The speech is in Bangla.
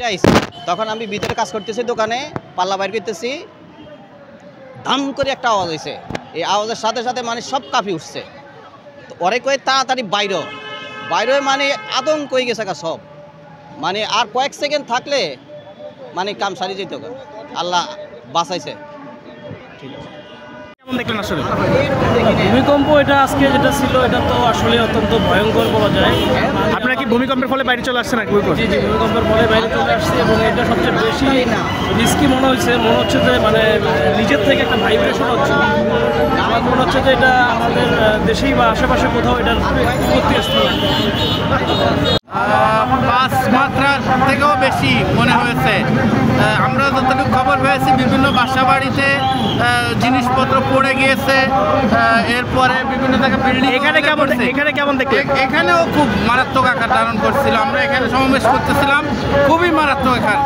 আইছি, তখন আমি ভিতরে কাজ করতেছি, দোকানে পাল্লা বাইর করতেছি, ধাম করে একটা আওয়াজ হয়েছে। এই আওয়াজের সাথে সাথে মানে সব কাঁপি উঠছে। তো ওরে কয়ে তাড়াতাড়ি বাইরে মানে আতঙ্ক হয়ে গেছে সব, মানে আর কয়েক সেকেন্ড থাকলে মানে কাম সারি যেত, আল্লাহ বাঁচাইছে। দেখলেন আসলে ভূমিকম্প এটা আজকে যেটা ছিল এটা তো আসলে অত্যন্ত ভয়ঙ্কর বলা যায়। আপনারা কি ভূমিকম্পের ফলে বাইরে চলে আসছেন? জি জি, ভূমিকম্পের ফলে বাইরে চলে আসছে এবং এটা সবচেয়ে বেশি রিস্কি মনে হচ্ছে যে মানে নিজের থেকে একটা ভাইব্রেশন হচ্ছে। আমার মনে হচ্ছে যে এটা আমাদের দেশেই বা আশেপাশে কোথাও এটার উৎপত্তি স্থল। 5 মাত্রার থেকেও বেশি মনে হয়েছে। আমরা যতটুকু খবর পেয়েছি বিভিন্ন বাসা বাড়িতে জিনিসপত্র পড়ে গিয়েছে, এরপরে বিভিন্ন জায়গায় বিল্ডিং। এখানে কেমন দেখলেন? এখানেও খুব মারাত্মক আকার ধারণ করছিল। আমরা এখানে সমাবেশ করতেছিলাম, খুবই মারাত্মক আকার।